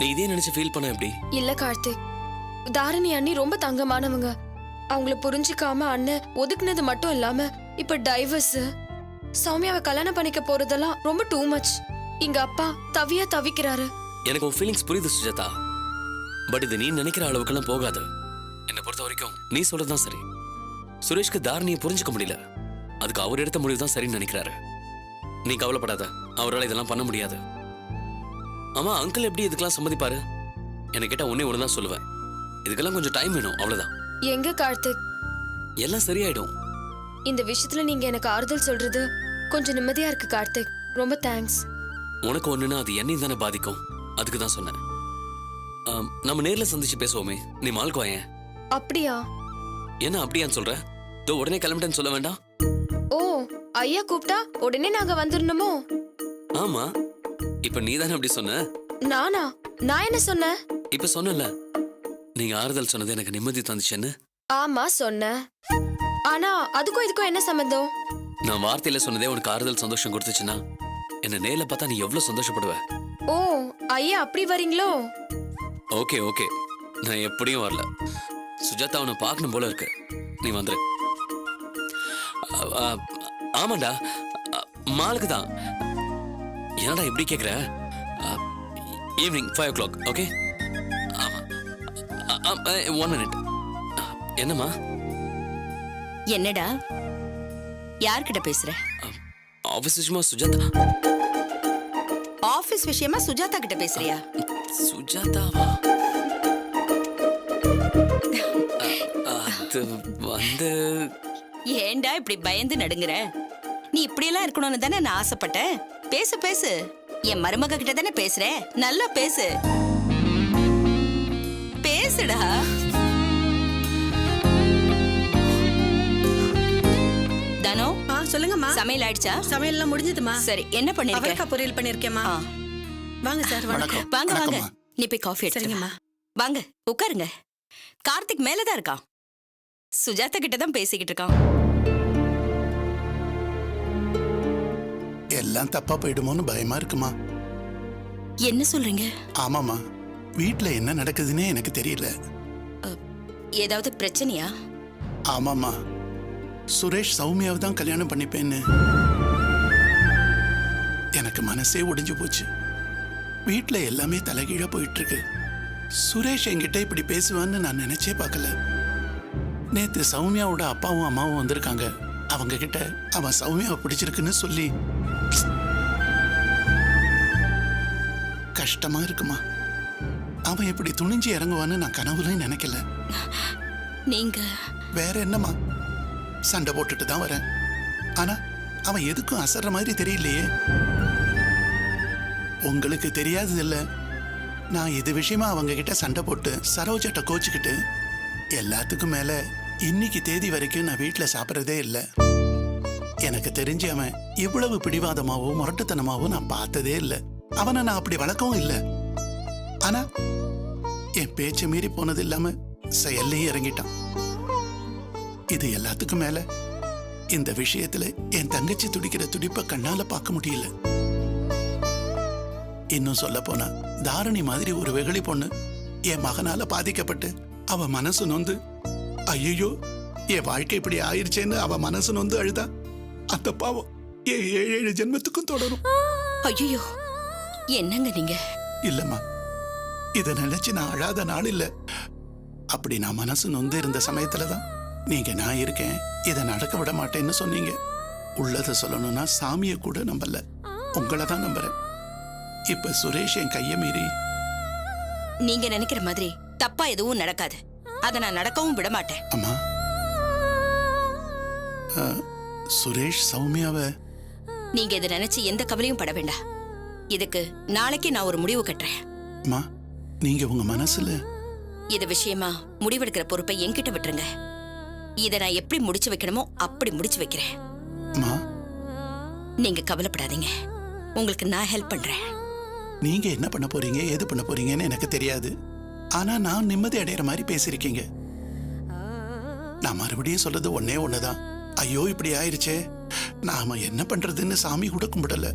நீ இதே நினைச்சு ஃபீல் பண்ண எப்படி? இல்ல கார்த்திக், தாரணி அண்ணி ரொம்ப தங்கமானவங்க. அவங்கள புரிஞ்சுக்காம அண்ணன் ஒதுக்குனது மட்டும் இல்லாம இப்ப டைவர்ஸ், சௌமியாவை கல்யாணம் பண்ணிக்க போறதெல்லாம் ரொம்ப டூ மச். எங்க அப்பா தவிக்கிறாரு. எனக்கு உன் ஃபீலிங்ஸ் புரியுது சுஜாதா. பட் இது நீ நினைக்கிற அளவுக்கெல்லாம் போகாது. என்னை பொறுத்த வரைக்கும் நீ சொல்றதுதான் சரி. சுரேஷ்க்கு தாரணியை புரிஞ்சுக்க முடியல. அதுக்கு அவர் எடுத்த முடிவு தான் சரின்னு நினைக்கிறாரு. நீ கவலைப்படாத, அவரால் இதெல்லாம் பண்ண முடியாது. ஆமா, அங்கிள் எப்படி இதுக்கெல்லாம் சம்மதிப்பாரு? என்ன கேட்டா ஒன்னே ஒண்ணுதான் சொல்லுவேன், இதுக்கெல்லாம் கொஞ்சம் டைம் வேணும், அவ்வளவுதான். எங்க கார்த்திக், எல்லாம் சரியாயிடும். இந்த விஷயத்துல நீங்க எனக்கு ஆறுதல் சொல்றது கொஞ்சம் நிம்மதியா இருக்கு கார்த்திக். ரொம்ப தேங்க்ஸ். உனக்கு ஒண்ணுன்னா அது என்னையும் தானே பாதிக்கும், அதுக்கு தான் சொன்னேன். நம்ம நேர்ல சந்திச்சு பேசுவோமே, நீ மால்க்கு வாயேன். அப்படியா? என்ன அப்படியான்னு சொல்ற? உடனே கிளம்பிட்டேன்னு சொல்ல வேண்டாம். ஓ, ஐயா கூப்பிட்டா உடனே நாங்க வந்துடணுமோ? ஆமா, இப்ப நீ தானே அப்படி சொன்ன. நானா? நான் என்ன சொன்னேன்? இப்ப சொன்னல, நீங்க ஆறுதல் சொன்னது எனக்கு நிம்மதி தந்துச்சுன்னு. ஆமா சொன்னேன். ஆனா அதுக்கும் இதுக்கும் என்ன சம்பந்தம்? நான் வார்த்தையில சொன்னதே உனக்கு ஆறுதல் சந்தோஷம் கொடுத்துச்சுன்னா என்ன நேர்ல பார்த்தா நீ எவ்வளவு சந்தோஷப்படுவ. ஓ, ஐயா அப்படி வரீங்களோ? ஓகே ஓகே, நான் எப்படியும் வரல. சுஜாதா உன்னை பார்க்கணும் போல இருக்கு, நீ வந்துரு. ஆமாண்டா, மாலுக்கு தான். என்னடா எப்படி கேட்குற? Evening 5 o'clock, okay? ஆமா, 1 minute. என்னம்மா? என்னடா, யார்கிட்ட பேசுற? ஆஃபீஸ் விஷயமா சுஜாதா. ஆபீஸ் விஷயமா சுஜாதா கிட்ட பேசுறியா? சுஜாதாவா? அது வந்து... ஏண்டா இப்படி பயந்து நடுங்குற? நீ இப்படியெல்லாம் இருக்கணும்னு தானே நான் ஆசைப்பட்டேன். பேசு பேசு, என் மருமக கிட்ட தானே பேசுற, நல்லா பேசு. பேசுடா. தானோ, சொல்லுங்கம்மா. சமையல் ஆயிடுச்சா? சமையல் எல்லாம் முடிஞ்சதுமா. சரி, என்ன பண்ணிருக்க? அவரைக்காய் பொரியல் பண்ணிருக்கேம்மா. வாங்க சார். வணக்கம். வாங்க வாங்க, நீ போய் காஃபி எடுத்து. சரிங்கம்மா. வாங்க உட்காருங்க. கார்த்திக் மேலதான் இருக்கான், சுஜாதா கிட்ட தான் பேசிக்கிட்டு இருக்கான். எல்லாம் தப்பா போயிடுமோன்னு பயமா இருக்குமா? என்ன சொல்றீங்க? ஆமாமா, வீட்ல என்ன நடக்குதுன்னே எனக்கு தெரியல. ஏதாவது பிரச்சனையா? ஆமாமா, சுரேஷ் சௌமியாவை தான் கல்யாணம் பண்ணிப்பேன்னு எனக்கு மனசே ஒடிஞ்சு போச்சு. வீட்ல எல்லாமே தலைகீழா போயிட்டு இருக்கு. சுரேஷ் என்கிட்ட இப்படி பேசுவான்னு நான் நினைச்சே பார்க்கல. நேத்து சௌமியாவோட அப்பாவும் அம்மாவும் வந்திருக்காங்க. அவங்க கிட்ட அவன் சௌமியாவை பிடிச்சிருக்குன்னு சொல்லி கஷ்டமா இருக்குமா. அவன் இப்படி துணிஞ்சு இறங்குவான்னு நான் கனவுலையும் நினைக்கல. நீங்க வேற என்னமா, சண்டை போட்டுட்டு தான் வரேன். ஆனா அவன் எதுக்கும் அசர்ற மாதிரி தெரியலையே. உங்களுக்கு தெரியாதது இல்ல, நான் இது விஷயமா அவங்க கிட்ட சண்டை போட்டு சரோஜட்ட கோச்சுக்கிட்டு எல்லாத்துக்கும் மேல இன்னைக்கு தேதி வரைக்கும் நான் வீட்டுல சாப்பிட்றதே இல்லை. எனக்கு தெரிஞ்சு அவன் இவ்வளவு பிடிவாதமாவோ முரட்டுத்தனமாவோ நான் பார்த்ததே இல்லை. அவனை நான் அப்படி வளர்க்கவும் இல்லை. ஆனா என் பேச்சு மீறி போனது இல்லாம செயல்லையும் இறங்கிட்டான். இது எல்லாத்துக்கும் மேல இந்த விஷயத்துல என் தங்கச்சி துடிக்கிற துடிப்பை கண்ணால பார்க்க முடியல. இன்னும் சொல்ல போனா தாரணி மாதிரி ஒரு வெகுளி பொண்ணு என் மகனால பாதிக்கப்பட்டு அவ மனசு நொந்து, ஐயோ என் வாழ்க்கை இப்படி ஆயிடுச்சேன்னு அவ மனசு நொந்து அழுதா, அந்த பாவம் என் 7 ஜென்மத்துக்கும் தொடரும். ஐயோ, என்னங்க நீங்க? இல்லம்மா, இத நினைச்சு நான் அழாத நாள் இல்ல. அப்படி நான் மனசு நொந்து இருந்த சமயத்துலதான் நீங்க நான் இருக்கேன், இதை நடக்க விட மாட்டேன்னு சொன்னீங்க. உள்ளத சொல்லணும்னா சாமியை கூட நம்பல, உங்களை தான் நம்புறேன். இப்ப சுரேஷ் என் கைய மீறி... நீங்க நினைக்கிற மாதிரி தப்பா எதுவும் நடக்காது. அதை நான் நடக்கவும் விட மாட்டேன். அம்மா, சுரேஷ் சௌமியாவ... நீங்க இதை நினைச்சு எந்த கவலையும் பட வேண்டாம். இதுக்கு நாளைக்கு நான் ஒரு முடிவு கட்டுறேன். அம்மா, நீங்க உங்க மனசுல இது விஷயமா முடிவெடுக்கிற பொறுப்பை என்கிட்ட விட்டுருங்க. இதை நான் எப்படி முடிச்சு வைக்கணுமோ அப்படி முடிச்சு வைக்கிறேன். அம்மா, நீங்க கவலைப்படாதீங்க, உங்களுக்கு நான் ஹெல்ப் பண்றேன். நீங்க என்ன பண்ண போறீங்க, ஏது பண்ண போறீங்கன்னு எனக்கு தெரியாது. ஆனா நான் நிம்மதி அடைகிற மாதிரி பேசிருக்கீங்க. நான் மறுபடியும் சொல்றது ஒன்னே ஒண்ணுதான். ஐயோ இப்படி ஆயிருச்சே, நாம என்ன பண்றதுன்னு சாமி கூட கும்பிடல.